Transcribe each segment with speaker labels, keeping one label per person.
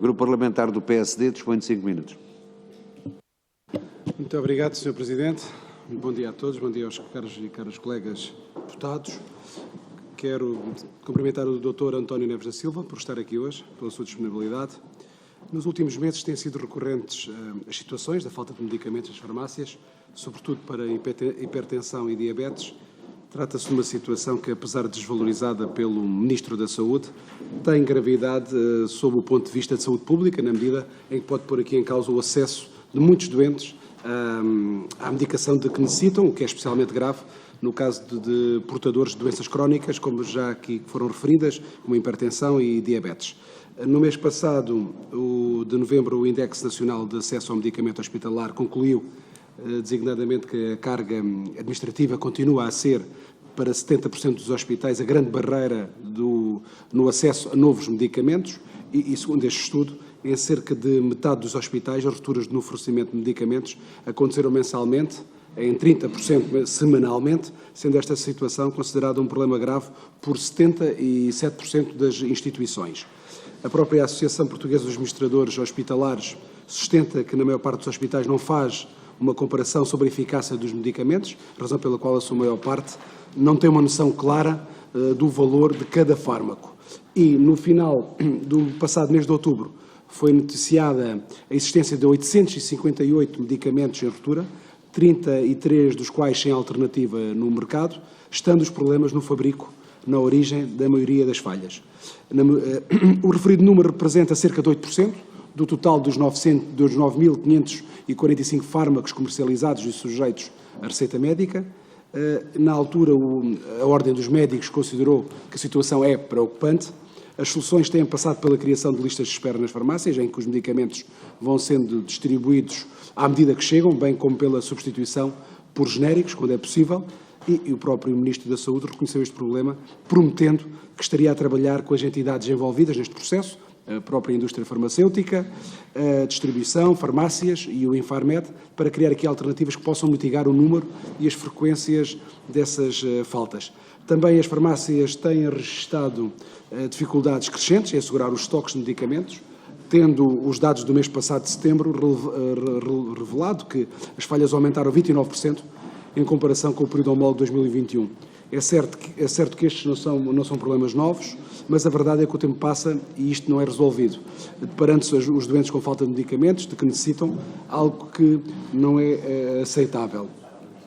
Speaker 1: Grupo Parlamentar do PSD dispõe de 5 minutos.
Speaker 2: Muito obrigado, Sr. Presidente. Bom dia a todos, bom dia aos caros colegas deputados. Quero cumprimentar o Dr. António Neves da Silva por estar aqui hoje, pela sua disponibilidade. Nos últimos meses têm sido recorrentes as situações da falta de medicamentos nas farmácias, sobretudo para hipertensão e diabetes. Trata-se de uma situação que, apesar de desvalorizada pelo Ministro da Saúde, tem gravidade sob o ponto de vista de saúde pública, na medida em que pode pôr aqui em causa o acesso de muitos doentes à medicação de que necessitam, o que é especialmente grave no caso de portadores de doenças crónicas, como já aqui foram referidas, como hipertensão e diabetes. No mês passado, de novembro, o Index Nacional de Acesso ao Medicamento Hospitalar concluiu designadamente que a carga administrativa continua a ser, para 70% dos hospitais, a grande barreira no acesso a novos medicamentos e, segundo este estudo, em cerca de metade dos hospitais, as rupturas no fornecimento de medicamentos aconteceram mensalmente, em 30% semanalmente, sendo esta situação considerada um problema grave por 77% das instituições. A própria Associação Portuguesa dos Administradores Hospitalares sustenta que, na maior parte dos hospitais, não faz uma comparação sobre a eficácia dos medicamentos, razão pela qual a sua maior parte não tem uma noção clara do valor de cada fármaco. E, no final do passado mês de outubro, foi noticiada a existência de 858 medicamentos em ruptura, 33 dos quais sem alternativa no mercado, estando os problemas no fabrico, na origem da maioria das falhas. O referido número representa cerca de 8% do total dos 9.545 fármacos comercializados e sujeitos à receita médica. Na altura, a Ordem dos Médicos considerou que a situação é preocupante. As soluções têm passado pela criação de listas de espera nas farmácias, em que os medicamentos vão sendo distribuídos à medida que chegam, bem como pela substituição por genéricos, quando é possível, e o próprio Ministro da Saúde reconheceu este problema, prometendo que estaria a trabalhar com as entidades envolvidas neste processo, a própria indústria farmacêutica, a distribuição, farmácias e o Infarmed, para criar aqui alternativas que possam mitigar o número e as frequências dessas faltas. Também as farmácias têm registrado dificuldades crescentes em assegurar os estoques de medicamentos, tendo os dados do mês passado de setembro revelado que as falhas aumentaram 29% em comparação com o período homólogo de 2021. É certo que estes não são problemas novos, mas a verdade é que o tempo passa e isto não é resolvido, deparando-se os doentes com falta de medicamentos, de que necessitam, algo que não é aceitável.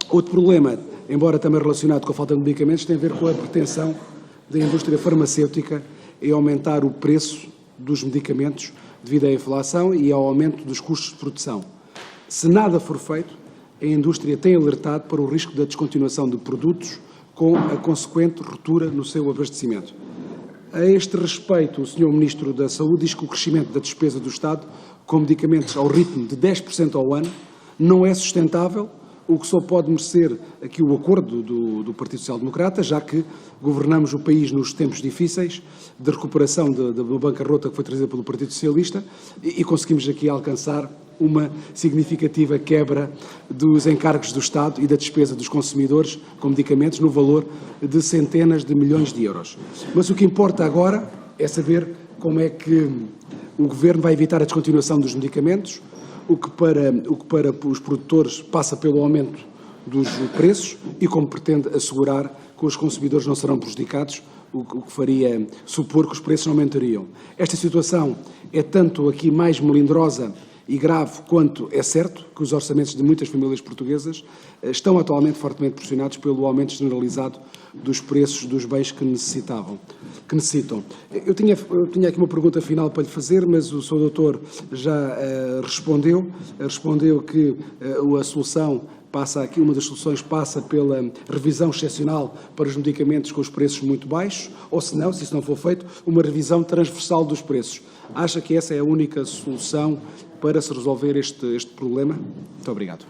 Speaker 2: Outro problema, embora também relacionado com a falta de medicamentos, tem a ver com a pretensão da indústria farmacêutica em aumentar o preço dos medicamentos devido à inflação e ao aumento dos custos de produção. Se nada for feito, a indústria tem alertado para o risco da descontinuação de produtos com a consequente ruptura no seu abastecimento. A este respeito, o Sr. Ministro da Saúde diz que o crescimento da despesa do Estado com medicamentos ao ritmo de 10% ao ano não é sustentável, o que só pode merecer aqui o acordo do Partido Social Democrata, já que governamos o país nos tempos difíceis de recuperação da bancarrota que foi trazida pelo Partido Socialista e conseguimos aqui alcançar uma significativa quebra dos encargos do Estado e da despesa dos consumidores com medicamentos no valor de centenas de milhões de euros. Mas o que importa agora é saber como é que o Governo vai evitar a descontinuação dos medicamentos, o que para os produtores passa pelo aumento dos preços e como pretende assegurar que os consumidores não serão prejudicados, o que faria supor que os preços não aumentariam. Esta situação é tanto aqui mais melindrosa e grave quanto é certo que os orçamentos de muitas famílias portuguesas estão atualmente fortemente pressionados pelo aumento generalizado dos preços dos bens que necessitam. Eu tinha aqui uma pergunta final para lhe fazer, mas o Sr. Doutor já respondeu que a solução passa aqui, uma das soluções passa pela revisão excepcional para os medicamentos com os preços muito baixos, ou se isso não for feito, uma revisão transversal dos preços. Acha que essa é a única solução para se resolver este problema? Muito obrigado.